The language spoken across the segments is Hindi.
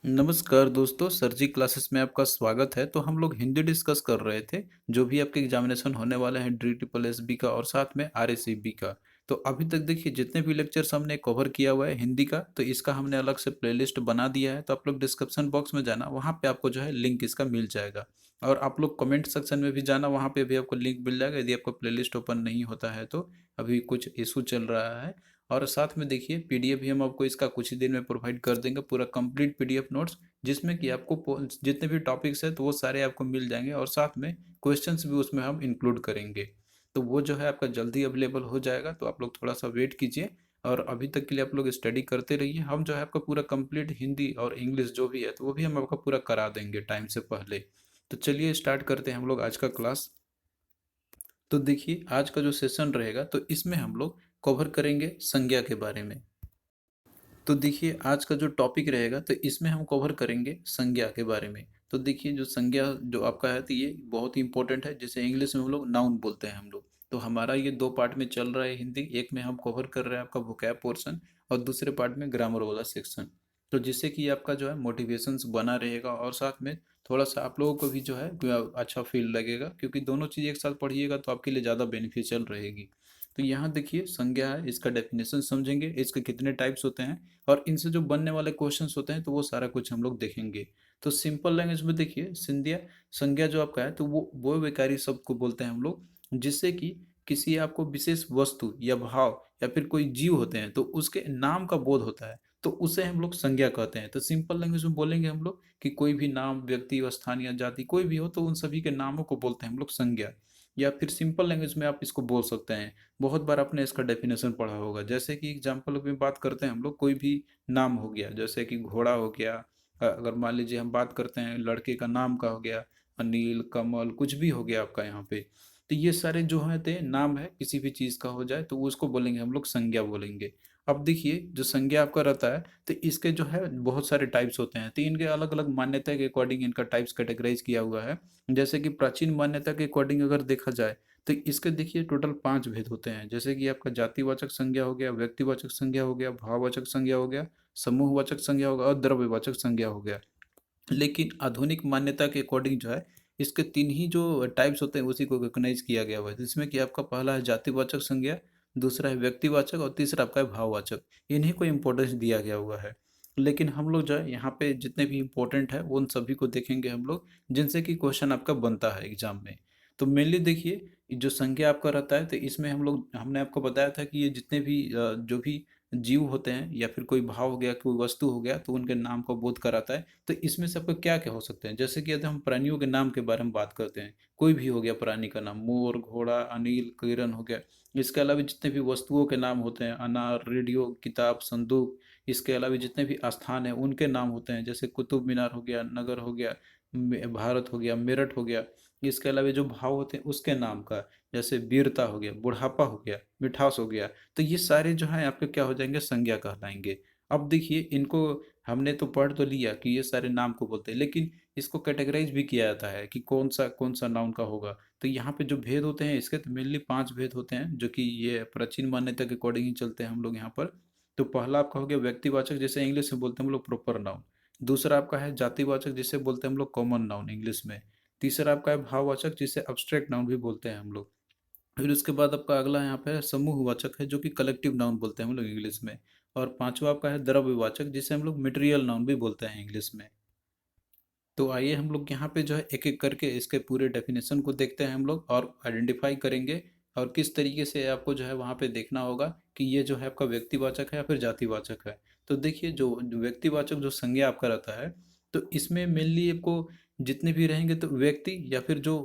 नमस्कार दोस्तों, सर जी क्लासेस में आपका स्वागत है। तो हम लोग हिंदी डिस्कस कर रहे थे, जो भी आपके एग्जामिनेशन होने वाले हैं डी ट्रिपल एस बी का और साथ में आर एस सी बी का। तो अभी तक देखिए जितने भी लेक्चर्स हमने कवर किया हुआ है हिंदी का, तो इसका हमने अलग से प्लेलिस्ट बना दिया है। तो आप लोग डिस्क्रिप्शन बॉक्स में जाना, वहाँ पे आपको जो है लिंक इसका मिल जाएगा। और आप लोग कमेंट सेक्शन में भी जाना, वहाँ पे भी आपको लिंक मिल जाएगा। यदि आपका प्लेलिस्ट ओपन नहीं होता है तो अभी कुछ इशू चल रहा है। और साथ में देखिए पीडीएफ भी हम आपको इसका कुछ ही दिन में प्रोवाइड कर देंगे, पूरा कंप्लीट पीडीएफ नोट्स, जिसमें कि आपको जितने भी टॉपिक्स हैं तो वो सारे आपको मिल जाएंगे। और साथ में क्वेश्चंस भी उसमें हम इंक्लूड करेंगे। तो वो जो है आपका जल्दी अवेलेबल हो जाएगा, तो आप लोग थोड़ा सा वेट कीजिए। और अभी तक के लिए आप लोग स्टडी करते रहिए। हम जो है आपका पूरा कंप्लीट हिंदी और इंग्लिश जो भी है तो वो भी हम आपका पूरा करा देंगे टाइम से पहले। तो चलिए स्टार्ट करते हैं हम लोग आज का क्लास। तो देखिए आज का जो सेशन रहेगा तो इसमें हम लोग कवर करेंगे संज्ञा के बारे में। तो देखिए आज का जो टॉपिक रहेगा तो इसमें हम कवर करेंगे संज्ञा के बारे में। तो देखिए जो संज्ञा जो आपका है तो ये बहुत ही इंपॉर्टेंट है, जिसे इंग्लिश में हम लोग नाउन बोलते हैं हम लोग। तो हमारा ये दो पार्ट में चल रहा है हिंदी, एक में हम कवर कर रहे हैं आपका वोकैब पोर्शन और दूसरे पार्ट में ग्रामर वाला सेक्शन। तो जिससे कि आपका जो है मोटिवेशंस बना रहेगा और साथ में थोड़ा सा आप लोगों को भी जो है अच्छा फील लगेगा, क्योंकि दोनों चीज़ एक साथ पढ़िएगा तो आपके लिए ज़्यादा बेनिफिशियल रहेगी। तो यहाँ देखिए संज्ञा है, इसका डेफिनेशन समझेंगे, इसके कितने टाइप्स होते हैं और इनसे जो बनने वाले क्वेश्चंस होते हैं तो वो सारा कुछ हम लोग देखेंगे। तो सिंपल लैंग्वेज में देखिए संज्ञा संज्ञा जो आपका है तो वो विकारी शब्द को बोलते हैं हम लोग, जिससे कि किसी आपको विशेष वस्तु या भाव या फिर कोई जीव होते हैं तो उसके नाम का बोध होता है, तो उसे हम लोग संज्ञा कहते हैं। तो सिंपल लैंग्वेज में बोलेंगे हम लोग कि कोई भी नाम, व्यक्ति, स्थान या जाति कोई भी हो तो उन सभी के नामों को बोलते हैं हम लोग संज्ञा। या फिर सिंपल लैंग्वेज में आप इसको बोल सकते हैं, बहुत बार आपने इसका डेफिनेशन पढ़ा होगा। जैसे कि एग्जाम्पल में बात करते हैं हम लोग, कोई भी नाम हो गया जैसे कि घोड़ा हो गया। अगर मान लीजिए हम बात करते हैं लड़के का नाम का हो गया, अनिल, कमल, कुछ भी हो गया आपका यहाँ पे। तो ये सारे जो है थे नाम है, किसी भी चीज़ का हो जाए तो उसको बोलेंगे हम लोग संज्ञा बोलेंगे। अब देखिए जो संज्ञा आपका रहता है तो इसके जो है बहुत सारे टाइप्स होते हैं, तो इनके अलग अलग मान्यता के अकॉर्डिंग इनका टाइप्स कैटेगराइज किया हुआ है। जैसे कि प्राचीन मान्यता के अकॉर्डिंग अगर देखा जाए तो इसके देखिए टोटल 5 भेद होते हैं। जैसे कि आपका जातिवाचक संज्ञा हो गया, व्यक्तिवाचक संज्ञा हो गया, भाववाचक संज्ञा हो गया, समूहवाचक संज्ञा हो गया और द्रव्यवाचक संज्ञा हो गया। लेकिन आधुनिक मान्यता के अकॉर्डिंग जो है इसके 3 ही जो टाइप्स होते हैं उसी को रिकॉग्नाइज किया गया हुआ है, जिसमें कि आपका पहला है जातिवाचक संज्ञा, दूसरा है व्यक्तिवाचक और तीसरा आपका है भाववाचक। इन्हीं को इम्पोर्टेंस दिया गया हुआ है। लेकिन हम लोग जो है यहाँ पे जितने भी इम्पोर्टेंट है उन सभी को देखेंगे हम लोग, जिनसे कि क्वेश्चन आपका बनता है एग्जाम में। तो मेनली देखिए जो संज्ञा आपका रहता है तो इसमें हमने आपको बताया था कि ये जितने भी जो भी जीव होते हैं या फिर कोई भाव हो गया, कोई वस्तु हो गया तो उनके नाम को बोध कराता है। तो इसमें से आपको क्या क्या हो सकते हैं, जैसे कि यदि हम प्राणियों के नाम के बारे में बात करते हैं, कोई भी हो गया प्राणी का नाम, मोर, घोड़ा, अनिल, किरण हो गया। इसके अलावा जितने भी वस्तुओं के नाम होते हैं, अनार, रेडियो, किताब, संदूक। इसके अलावा जितने भी स्थान हैं उनके नाम होते हैं, जैसे कुतुब मीनार हो गया, नगर हो गया, भारत हो गया, मेरठ हो गया। इसके अलावा जो भाव होते हैं उसके नाम का, जैसे वीरता हो गया, बुढ़ापा हो गया, मिठास हो गया। तो ये सारे जो हैं आपके क्या हो जाएंगे, संज्ञा कहलाएंगे। अब देखिए इनको हमने तो पढ़ तो लिया कि ये सारे नाम को बोलते हैं, लेकिन इसको कैटेगराइज भी किया जाता है कि कौन सा नाउन का होगा। तो यहाँ पे जो भेद होते हैं इसके तो मेनली 5 भेद होते हैं, जो कि ये प्राचीन मान्यता के अकॉर्डिंग ही चलते हैं हम लोग यहाँ पर। तो पहला आपका हो गया व्यक्तिवाचक, जिसे इंग्लिश में बोलते हैं हम लोग प्रॉपर नाउन। दूसरा आपका है जातिवाचक, जिसे बोलते हैं हम लोग कॉमन नाउन इंग्लिश में। तीसरा आपका है भाववाचक, जिसे अब्स्ट्रैक्ट नाउन भी बोलते हैं हम लोग। फिर उसके बाद आपका अगला यहाँ पे समूहवाचक है, जो कि कलेक्टिव नाउन बोलते हैं हम लोग इंग्लिश में। और पांचवा आपका है द्रव्यवाचक, जिसे हम लोग मटेरियल नाउन भी बोलते हैं इंग्लिश में। तो आइए हम लोग यहाँ पे जो है एक एक करके इसके पूरे डेफिनेशन को देखते हैं हम लोग और आइडेंटिफाई करेंगे। और किस तरीके से आपको जो है वहाँ पे देखना होगा कि ये जो है आपका व्यक्तिवाचक है या फिर जातिवाचक है। तो देखिए जो व्यक्तिवाचक जो संज्ञा आपका रहता है तो इसमें मेनली आपको जितने भी रहेंगे तो व्यक्ति या फिर जो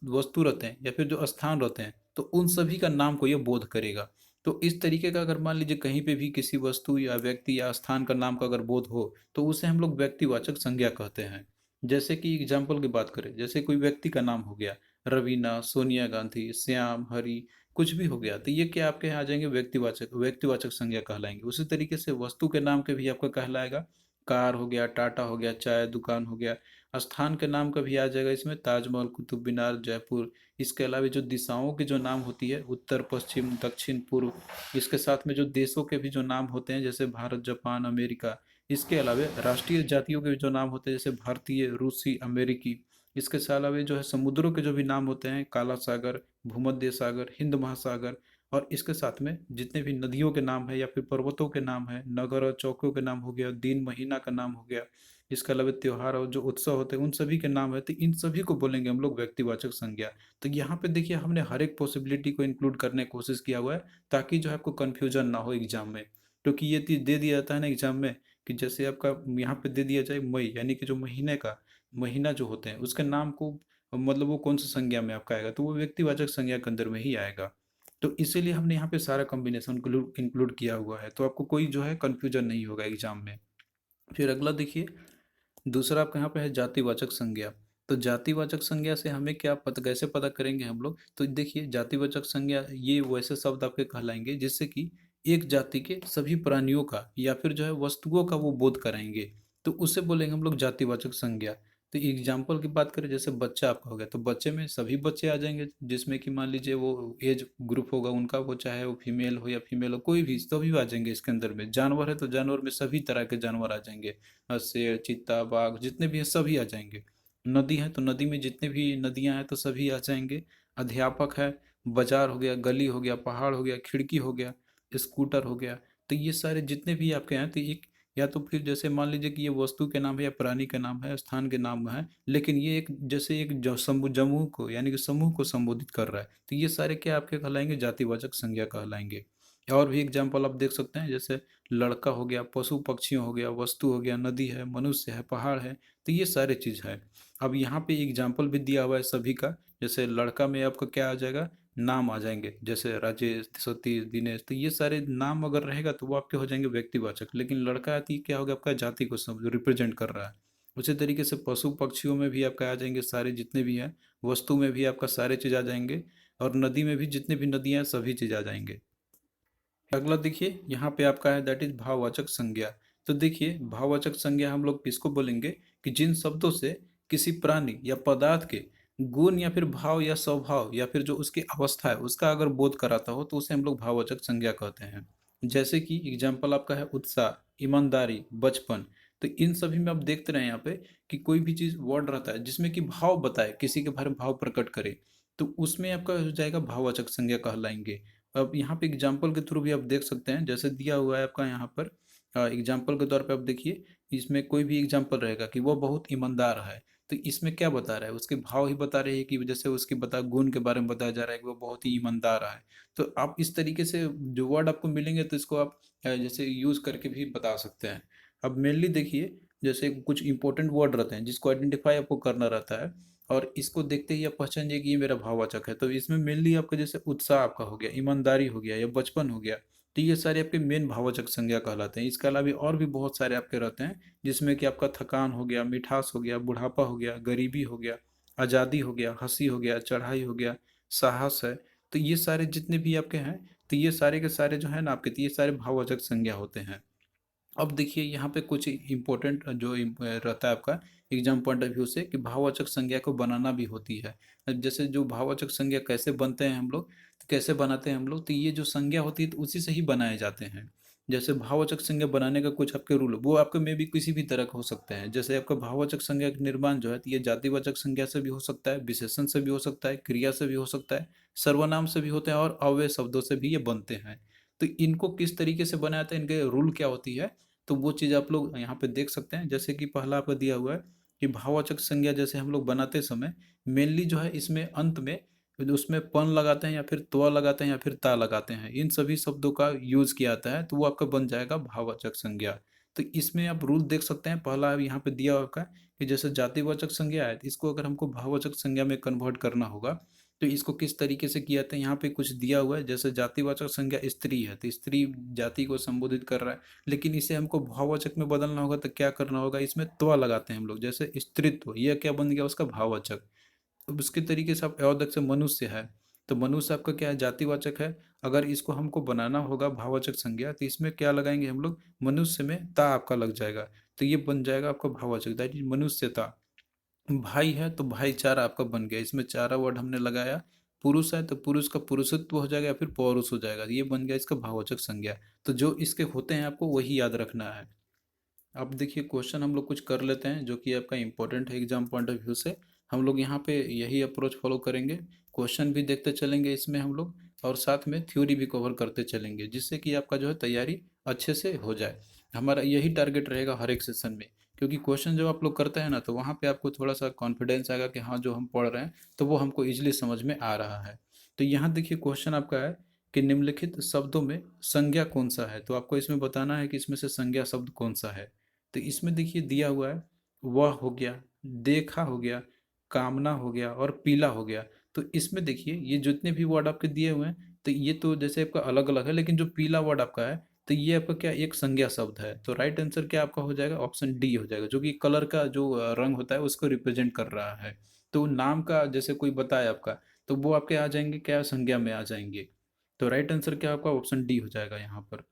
वस्तु रहते हैं या फिर जो स्थान रहते हैं तो उन सभी का नाम को ये बोध करेगा। तो इस तरीके का अगर मान लीजिए कहीं पे भी किसी वस्तु या व्यक्ति या स्थान का नाम का अगर बोध हो तो उसे हम लोग व्यक्तिवाचक संज्ञा कहते हैं। जैसे कि एग्जाम्पल की बात करें, जैसे कोई व्यक्ति का नाम हो गया रवीना, सोनिया गांधी, श्याम, हरि, कुछ भी हो गया तो ये क्या आपके यहाँ आ जाएंगे, व्यक्तिवाचक संज्ञा कहलाएंगे। उसी तरीके से वस्तु के नाम के भी आपका कहलाएगा, कार हो गया, टाटा हो गया, चाय दुकान हो गया। स्थान के नाम का भी आ जाएगा इसमें, ताजमहल, कुतुब मीनार, जयपुर। इसके अलावा जो दिशाओं की जो नाम होती है, उत्तर, पश्चिम, दक्षिण, पूर्व। इसके साथ में जो देशों के भी जो नाम होते हैं, जैसे भारत, जापान, अमेरिका। इसके अलावा राष्ट्रीय जातियों के जो नाम होते हैं जैसे भारतीय, रूसी, अमेरिकी, इसके अलावा जो है समुद्रों के जो भी नाम होते हैं, काला सागर, भूमध्य सागर, हिंद महासागर, और इसके साथ में जितने भी नदियों के नाम है या फिर पर्वतों के नाम है, नगर और चौकों के नाम हो गया, दिन महीना का नाम हो गया, इसके अलावा त्योहार और जो उत्सव होते हैं उन सभी के नाम है, तो इन सभी को बोलेंगे हम लोग व्यक्तिवाचक संज्ञा। तो यहाँ पे देखिए हमने हर एक पॉसिबिलिटी को इंक्लूड करने की कोशिश किया हुआ है ताकि जो है आपको कन्फ्यूजन ना हो एग्जाम में, क्योंकि ये चीज़ दे दिया जाता है ना एग्जाम में कि जैसे आपका यहाँ पे दे दिया जाए मई, यानी कि जो महीने का महीना जो होते हैं उसके नाम को, मतलब वो कौन सा संज्ञा में आपका आएगा, तो वो व्यक्तिवाचक संज्ञा के अंदर में ही आएगा। तो इसीलिए हमने यहाँ पे सारा कॉम्बिनेशन इंक्लूड किया हुआ है, तो आपको कोई जो है कन्फ्यूजन नहीं होगा एग्जाम में। फिर अगला देखिए, दूसरा आपका यहाँ पे है जातिवाचक संज्ञा। तो जातिवाचक संज्ञा से हमें क्या पता, कैसे पता करेंगे हम लोग, तो देखिए जातिवाचक संज्ञा ये वैसे शब्द आपके कहलाएंगे जिससे कि एक जाति के सभी प्राणियों का या फिर जो है वस्तुओं का वो बोध कराएंगे, तो उसे बोलेंगे हम लोग जातिवाचक संज्ञा। तो एग्जाम्पल की बात करें, जैसे बच्चा आपका हो गया, तो बच्चे में सभी बच्चे आ जाएंगे जिसमें कि मान लीजिए वो एज ग्रुप होगा उनका, वो चाहे वो फीमेल हो या फीमेल हो, कोई भी सभी आ जाएंगे इसके अंदर में। जानवर है तो जानवर में सभी तरह के जानवर आ जाएंगे, शेर, चीता, बाघ, जितने भी हैं सभी आ जाएंगे। नदी है तो नदी में जितने भी नदियां हैं तो सभी आ जाएंगे। अध्यापक है, बाजार हो गया, गली हो गया, पहाड़ हो गया, खिड़की हो गया, स्कूटर हो गया, तो ये सारे जितने भी आपके हैं, तो एक या तो फिर जैसे मान लीजिए कि ये वस्तु के नाम है या प्राणी के नाम है, स्थान के नाम है, लेकिन ये एक जैसे एक समूह को यानी कि समूह को संबोधित कर रहा है, तो ये सारे क्या आपके कहलाएंगे, जातिवाचक संज्ञा कहलाएंगे। और भी एग्जाम्पल आप देख सकते हैं, जैसे लड़का हो गया, पशु पक्षियों हो गया, वस्तु हो गया, नदी है, मनुष्य है, पहाड़ है, तो ये सारे चीज़ है। अब यहाँ पे एग्जाम्पल भी दिया हुआ है सभी का। जैसे लड़का में आपका क्या आ जाएगा, नाम आ जाएंगे, जैसे राजेश, सतीश, दिनेश, तो ये सारे नाम अगर रहेगा तो वो आपके हो जाएंगे व्यक्तिवाचक। लेकिन लड़का आती क्या होगा, आपका जाति को सब रिप्रेजेंट कर रहा है। उसी तरीके से पशु पक्षियों में भी आपका आ जाएंगे सारे जितने भी हैं, वस्तु में भी आपका सारे चीज़ आ जाएंगे, और नदी में भी जितने भी नदियाँ हैं सभी चीज़ आ जाएंगे। अगला देखिए यहाँ पे आपका है दैट इज भाववाचक संज्ञा। तो देखिए भाववाचक संज्ञा हम लोग किसको बोलेंगे कि जिन शब्दों से किसी प्राणी या पदार्थ के गुण या फिर भाव या स्वभाव या फिर जो उसकी अवस्था है उसका अगर बोध कराता हो तो उसे हम लोग भाववाचक संज्ञा कहते हैं। जैसे कि एग्जाम्पल आपका है उत्साह, ईमानदारी, बचपन। तो इन सभी में आप देखते रहे यहाँ पे कि कोई भी चीज वर्ड रहता है जिसमें कि भाव बताए, किसी के बारे में भाव प्रकट करे, तो उसमें आपका हो जाएगा भाववाचक संज्ञा कहलाएंगे। अब यहाँ पे एग्जाम्पल के थ्रू भी आप देख सकते हैं, जैसे दिया हुआ है आपका यहाँ पर एग्जाम्पल के तौर पे आप देखिए, इसमें कोई भी एग्जाम्पल रहेगा कि वो बहुत ईमानदार है, तो इसमें क्या बता रहा है, उसके भाव ही बता रहे हैं कि जैसे उसके बता गुण के बारे में बताया जा रहा है कि वो बहुत ही ईमानदार है। तो आप इस तरीके से जो वर्ड आपको मिलेंगे तो इसको आप जैसे यूज करके भी बता सकते हैं। अब मेनली देखिए, जैसे कुछ इंपॉर्टेंट वर्ड रहते हैं जिसको आइडेंटिफाई आपको करना रहता है, और इसको देखते ही आप पहचान जाइए कि ये मेरा भाववाचक है। तो इसमें मेनली आपका जैसे उत्साह आपका हो गया, ईमानदारी हो गया या बचपन हो गया, तो ये सारे आपके मेन भाववाचक संज्ञा कहलाते हैं। इसके अलावा और भी बहुत सारे आपके रहते हैं जिसमें कि आपका थकान हो गया, मिठास हो गया, बुढ़ापा हो गया, गरीबी हो गया, आज़ादी हो गया, हंसी हो गया, चढ़ाई हो गया, साहस है। तो ये सारे जितने भी आपके हैं, तो ये सारे के सारे जो है ना आपके, तो ये सारे भाववाचक संज्ञा होते हैं। अब देखिए यहाँ पे कुछ इम्पोर्टेंट जो रहता है आपका एग्जाम पॉइंट ऑफ व्यू से कि भाववाचक संज्ञा को बनाना भी होती है। जैसे जो भाववाचक संज्ञा कैसे बनते हैं हम लोग, तो कैसे बनाते हैं हम लोग, तो ये जो संज्ञा होती है तो उसी से ही बनाए जाते हैं। जैसे भाववाचक संज्ञा बनाने का कुछ आपके रूल, वो आपके में भी किसी भी तरह का हो सकते हैं। जैसे आपका भाववाचक संज्ञा का निर्माण जो है, तो ये जातिवाचक संज्ञा से भी हो सकता है, विशेषण से भी हो सकता है, क्रिया से भी हो सकता है, सर्वनाम से भी होते हैं, और अव्यय शब्दों से भी ये बनते हैं। तो इनको किस तरीके से बनाया जाता है, इनके रूल क्या होती है, तो वो चीज़ आप लोग यहाँ पे देख सकते हैं। जैसे कि पहला आपको दिया हुआ है कि भाववाचक संज्ञा जैसे हम लोग बनाते समय मेनली जो है इसमें अंत में उसमें पन लगाते हैं या फिर त्व लगाते हैं या फिर ता लगाते हैं, इन सभी शब्दों का यूज किया जाता है, तो वो आपका बन जाएगा भाववाचक संज्ञा। तो इसमें आप रूल देख सकते हैं, पहला यहाँ पे दिया हुआ है कि जैसे जातिवाचक संज्ञा है, तो इसको अगर हमको भाववाचक संज्ञा में कन्वर्ट करना होगा तो इसको किस तरीके से किया जाता है, यहाँ पे कुछ दिया हुआ है। जैसे जातिवाचक संज्ञा स्त्री है, तो स्त्री जाति को संबोधित कर रहा है, लेकिन इसे हमको भाववाचक में बदलना होगा तो क्या करना होगा, इसमें त्व लगाते हैं हम लोग, जैसे स्त्रीत्व, यह क्या बन गया उसका भाववाचक। अब उसके तरीके से आप और देख से मनुष्य है, तो मनुष्य आपका क्या है, जातिवाचक है। अगर इसको हमको बनाना होगा भाववाचक संज्ञा तो इसमें क्या लगाएंगे हम लोग, मनुष्य में ता आपका लग जाएगा, तो ये बन जाएगा आपका भाववाचक, दैट इज मनुष्यता। भाई है तो भाईचारा आपका बन गया, इसमें चारा वर्ड हमने लगाया। पुरुष है तो पुरुष का पुरुषत्व हो जाएगा या फिर पौरुष हो जाएगा, ये बन गया इसका भाववाचक संज्ञा। तो जो इसके होते हैं आपको वही याद रखना है। अब देखिए क्वेश्चन हम लोग कुछ कर लेते हैं जो कि आपका इम्पोर्टेंट है एग्जाम पॉइंट ऑफ व्यू से। हम लोग यहाँ पे यही अप्रोच फॉलो करेंगे, क्वेश्चन भी देखते चलेंगे इसमें हम लोग, और साथ में थ्योरी भी कवर करते चलेंगे, जिससे कि आपका जो है तैयारी अच्छे से हो जाए। हमारा यही टारगेट रहेगा हर एक सेशन में, क्योंकि क्वेश्चन जब आप लोग करते हैं ना तो वहाँ पे आपको थोड़ा सा कॉन्फिडेंस आएगा कि हाँ जो हम पढ़ रहे हैं तो वो हमको ईजिली समझ में आ रहा है। तो यहाँ देखिए क्वेश्चन आपका है कि निम्नलिखित शब्दों में संज्ञा कौन सा है, तो आपको इसमें बताना है कि इसमें से संज्ञा शब्द कौन सा है। तो इसमें देखिए दिया हुआ है, वह हो गया, देखा हो गया, कामना हो गया और पीला हो गया। तो इसमें देखिए ये जितने भी वर्ड आपके दिए हुए हैं तो ये तो जैसे आपका अलग अलग है, लेकिन जो पीला वर्ड आपका है तो ये आपका क्या एक संज्ञा शब्द है। तो राइट आंसर क्या आपका हो जाएगा, ऑप्शन डी हो जाएगा, जो कि कलर का जो रंग होता है उसको रिप्रेजेंट कर रहा है। तो नाम का जैसे कोई बताए आपका तो वो आपके आ जाएंगे क्या, संज्ञा में आ जाएंगे। तो राइट आंसर क्या आपका ऑप्शन डी हो जाएगा यहाँ पर।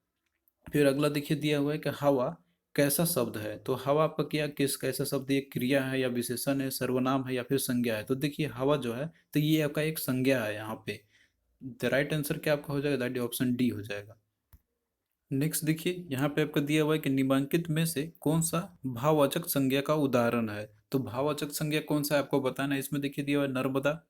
फिर अगला देखिए दिया हुआ है कि हवा कैसा शब्द है। तो हवा आपका क्या किस कैसा शब्द, ये क्रिया है या विशेषण है, सर्वनाम है या फिर संज्ञा है। तो देखिए हवा जो है तो ये आपका एक संज्ञा है यहाँ पे। द राइट आंसर क्या आपका हो जाएगा, दैट ऑप्शन डी हो जाएगा। नेक्स्ट देखिए यहाँ पे आपका दिया हुआ है कि निम्नलिखित में से कौन सा भाववाचक संज्ञा का उदाहरण है। तो भाववाचक संज्ञा कौन सा है आपको बताना है। इसमें देखिए दिया हुआ है नर्मदा,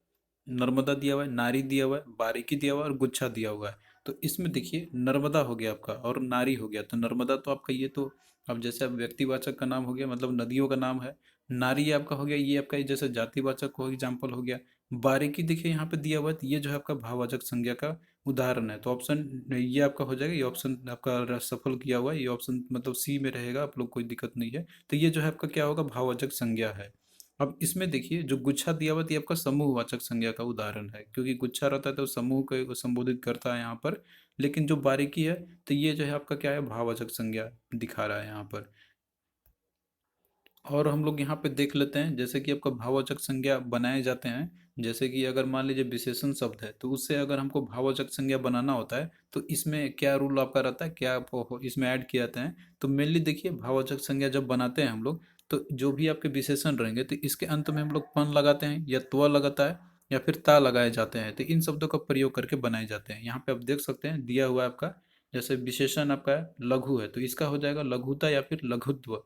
नर्मदा दिया हुआ है, नारी दिया हुआ है, बारीकी दिया हुआ है और गुच्छा दिया हुआ है। तो इसमें देखिए नर्मदा हो गया आपका और नारी हो गया। तो नर्मदा तो आपका ये तो अब जैसे अब व्यक्तिवाचक का नाम हो गया, मतलब नदियों का नाम है। नारी आपका हो गया, ये आपका ये जैसे जातिवाचक हो एग्जाम्पल हो गया। बारीकी देखिए यहाँ पे दिया हुआ है तो ये जो है आपका भाववाचक संज्ञा का उदाहरण है। तो ऑप्शन ये आपका हो जाएगा, ये ऑप्शन आपका सफल किया हुआ है, ये ऑप्शन मतलब सी में रहेगा, आप लोग कोई दिक्कत नहीं है। तो ये जो है आपका क्या होगा, भाववाचक संज्ञा है। अब इसमें देखिए जो गुच्छा दिया हुआ है ये आपका समूहवाचक संज्ञा का उदाहरण है, क्योंकि गुच्छा रहता है तो समूह को संबोधित करता है यहाँ पर। लेकिन जो बारीकी है तो ये जो है आपका क्या है, भाववाचक संज्ञा दिखा रहा है यहाँ पर। और हम लोग यहाँ पे देख लेते हैं जैसे कि आपका भाववाचक संज्ञा बनाए जाते हैं। जैसे कि अगर मान लीजिए विशेषण शब्द है तो उससे अगर हमको भाववाचक संज्ञा बनाना होता है तो इसमें क्या रूल आपका रहता है, क्या आप इसमें ऐड किए जाते हैं। तो मेनली देखिए भाववाचक संज्ञा जब बनाते हैं हम लोग तो जो भी आपके विशेषण रहेंगे तो इसके अंत में हम लोग पन लगाते हैं या त्व लगता है या फिर ता लगाए जाते हैं। तो इन शब्दों का प्रयोग करके बनाए जाते हैं। यहाँ पे आप देख सकते हैं दिया हुआ है आपका, जैसे विशेषण आपका है लघु है तो इसका हो जाएगा लघुता या फिर लघुत्व।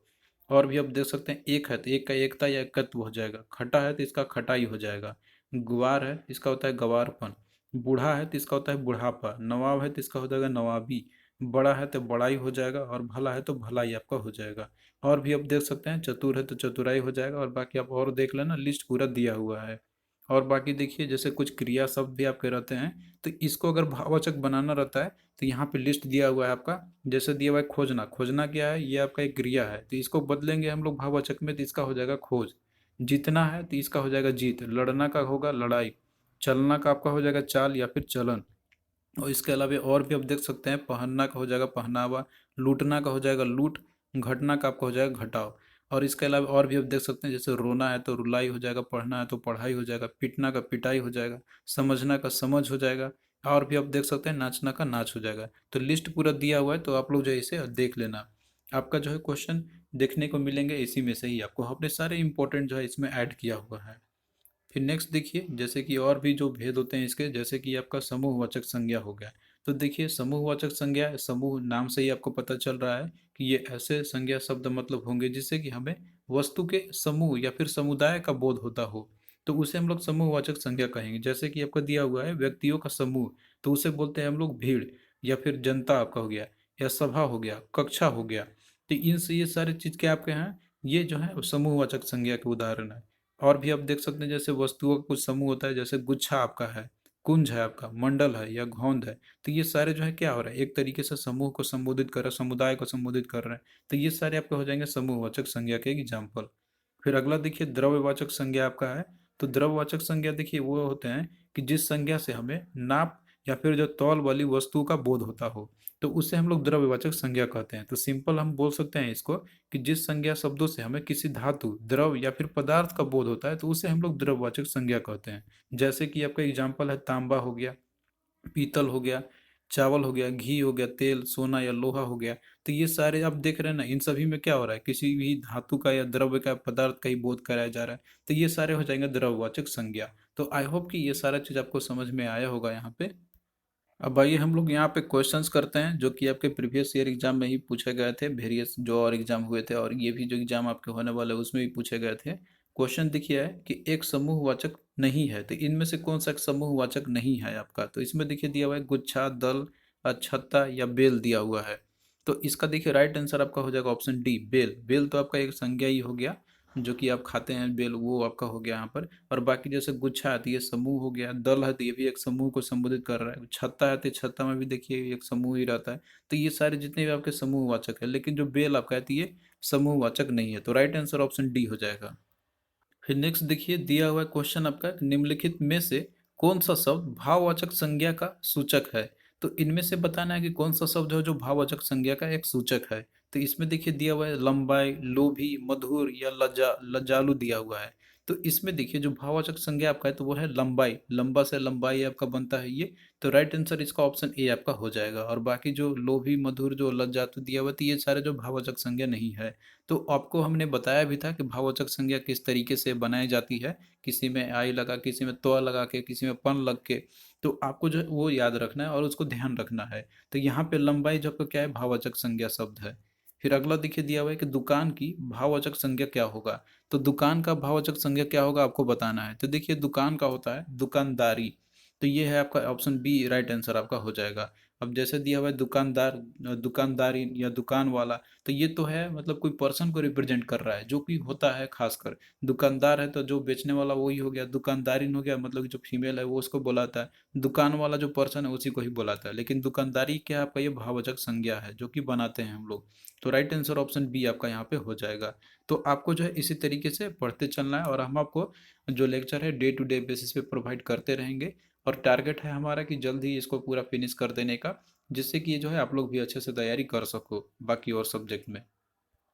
और भी आप देख सकते हैं एक है तो एक का एकता या एकत्व हो जाएगा। खटा है तो इसका खटाई हो जाएगा। गुवार है इसका होता है गवारपन। बूढ़ा है तो इसका होता है बुढ़ापा। नवाब है तो इसका हो जाएगा नवाबी। बड़ा है तो बड़ाई हो जाएगा और भला है तो भलाई आपका हो जाएगा। और भी आप देख सकते हैं चतुर है तो चतुराई हो जाएगा। और बाकी आप और देख लेना, लिस्ट पूरा दिया हुआ है। और बाकी देखिए जैसे कुछ क्रिया शब्द भी आपके रहते हैं तो इसको अगर भाववाचक बनाना रहता है तो यहाँ पे लिस्ट दिया हुआ है आपका। जैसे दिया हुआ है खोजना, खोजना क्या है, ये आपका एक क्रिया है तो इसको बदलेंगे हम लोग भाववाचक में तो इसका हो जाएगा खोज। जीतना है तो इसका हो जाएगा जीत। लड़ना का होगा लड़ाई। चलना का आपका हो जाएगा चाल या फिर चलन। और इसके अलावा और भी आप देख सकते हैं पहनना का हो जाएगा पहनावा। लूटना का हो जाएगा लूट। घटना का आपका हो जाएगा घटाव। और इसके अलावा और भी आप देख सकते हैं जैसे रोना है तो रुलाई हो जाएगा, पढ़ना है तो पढ़ाई हो जाएगा, पिटना का पिटाई हो जाएगा, समझना का समझ हो जाएगा। और भी आप देख सकते हैं नाचना का नाच हो जाएगा। तो लिस्ट पूरा दिया हुआ है तो आप लोग जो है इसे देख लेना। आपका जो है क्वेश्चन देखने को मिलेंगे इसी में से ही, आपको हमने सारे इंपॉर्टेंट जो है इसमें ऐड किया हुआ है। फिर नेक्स्ट देखिए जैसे कि और भी जो भेद होते हैं इसके, जैसे कि आपका समूहवाचक संज्ञा हो गया। तो देखिए समूहवाचक संज्ञा, समूह नाम से ही आपको पता चल रहा है कि ये ऐसे संज्ञा शब्द मतलब होंगे जिससे कि हमें वस्तु के समूह या फिर समुदाय का बोध होता हो। तो उसे हम लोग समूहवाचक संज्ञा कहेंगे। जैसे कि आपका दिया हुआ है व्यक्तियों का समूह तो उसे बोलते हैं हम लोग भीड़। या फिर जनता आपका हो गया, या सभा हो गया, कक्षा हो गया। तो इन से ये सारी चीज़ क्या आपके हैं, ये जो है समूहवाचक संज्ञा के उदाहरण है। और भी आप देख सकते हैं जैसे वस्तुओं का कुछ समूह होता है, जैसे गुच्छा आपका है, कुंज है आपका, मंडल है या घोंद है। तो ये सारे जो है क्या हो रहा है, एक तरीके से समूह को संबोधित कर रहे हैं, समुदाय को संबोधित कर रहे हैं। तो ये सारे आपके हो जाएंगे समूहवाचक संज्ञा के एग्जाम्पल। फिर अगला देखिए द्रव्यवाचक संज्ञा आपका है। तो द्रव्यवाचक संज्ञा देखिए वो होते हैं कि जिस संज्ञा से हमें नाप या फिर जो तौल वाली वस्तु का बोध होता हो तो उसे हम लोग द्रव्यवाचक संज्ञा कहते हैं। तो सिंपल हम बोल सकते हैं इसको कि जिस संज्ञा शब्दों से हमें किसी धातु, द्रव या फिर पदार्थ का बोध होता है तो उसे हम लोग द्रववाचक संज्ञा कहते हैं। जैसे कि आपका एग्जाम्पल है तांबा हो गया, पीतल हो गया, चावल हो गया, घी हो गया, तेल, सोना या लोहा हो गया। तो ये सारे आप देख रहे हैं ना, इन सभी में क्या हो रहा है, किसी भी धातु का या द्रव्य का पदार्थ का ही बोध कराया जा रहा है। तो ये सारे हो जाएंगे द्रववाचक संज्ञा। तो आई होप कि ये सारा चीज आपको समझ में आया होगा यहाँ पे। अब आइए हम लोग यहाँ पे क्वेश्चंस करते हैं जो कि आपके प्रीवियस ईयर एग्जाम में ही पूछे गए थे, वेरियस जो और एग्जाम हुए थे, और ये भी जो एग्जाम आपके होने वाले हैं उसमें भी पूछे गए थे। क्वेश्चन देखिए है कि एक समूहवाचक नहीं है, तो इनमें से कौन सा एक समूहवाचक नहीं है आपका। तो इसमें देखिए दिया हुआ है गुच्छा, दल, छत्ता या बेल दिया हुआ है। तो इसका देखिए राइट आंसर आपका हो जाएगा ऑप्शन डी, बेल। बेल तो आपका एक संज्ञा ही हो गया, जो कि आप खाते हैं बेल, वो आपका हो गया यहाँ पर। और बाकी जैसे गुच्छा है तो ये समूह हो गया, दल है तो ये भी एक समूह को संबोधित कर रहा है, छत्ता है तो छत्ता में भी देखिए एक समूह ही रहता है। तो ये सारे जितने भी आपके समूहवाचक है, लेकिन जो बेल आपका है तो ये समूहवाचक नहीं है, तो राइट आंसर ऑप्शन डी हो जाएगा। फिर नेक्स्ट देखिए दिया हुआ क्वेश्चन आपका, निम्नलिखित में से कौन सा शब्द भाववाचक संज्ञा का सूचक है। तो इनमें से बताना है कि कौन सा शब्द है जो भाववाचक संज्ञा का एक सूचक है। तो इसमें देखिए दिया हुआ है लंबाई, लोभी, मधुर या लज्जालु दिया हुआ है। तो इसमें देखिए जो भाववाचक संज्ञा आपका है तो वो है लंबाई, लंबा से लंबाई आपका बनता है ये। तो राइट आंसर इसका ऑप्शन ए आपका हो जाएगा। और बाकी जो लोभी, मधुर, जो लज्जातु दिया हुआ है तो ये सारे जो भाववाचक संज्ञा नहीं है। तो आपको हमने बताया भी था कि भाववाचक संज्ञा किस तरीके से बनाई जाती है, किसी में आई लगा, किसी में तो लगा के, किसी में पन लग के। तो आपको जो है वो याद रखना है और उसको ध्यान रखना है। तो यहाँ पे लंबाई जो आपका क्या है, भाववाचक संज्ञा शब्द है। फिर अगला देखिए दिया हुआ है कि दुकान की भाववाचक संज्ञा क्या होगा। तो दुकान का भाववाचक संज्ञा क्या होगा आपको बताना है। तो देखिए दुकान का होता है दुकानदारी। तो ये है आपका ऑप्शन बी, राइट आंसर आपका हो जाएगा। अब जैसे दिया हुआ है दुकानदार, दुकानदारी या दुकान वाला, तो ये तो है मतलब कोई पर्सन को रिप्रेजेंट कर रहा है, जो कि होता है खासकर। दुकानदार है तो जो बेचने वाला वही हो गया, दुकानदारिन हो गया मतलब कि जो फीमेल है वो उसको बुलाता है, दुकान वाला जो पर्सन है उसी को ही बुलाता है। लेकिन दुकानदारी क्या है आपका, ये भाववाचक संज्ञा है जो कि बनाते हैं हम लोग। तो राइट आंसर ऑप्शन बी आपका यहाँ पे हो जाएगा। तो आपको जो है इसी तरीके से पढ़ते चलना है, और हम आपको जो लेक्चर है डे टू डे बेसिस पे प्रोवाइड करते रहेंगे। और टारगेट है हमारा कि जल्द ही इसको पूरा फिनिश कर देने का, जिससे कि ये जो है आप लोग भी अच्छे से तैयारी कर सको बाकी और सब्जेक्ट में।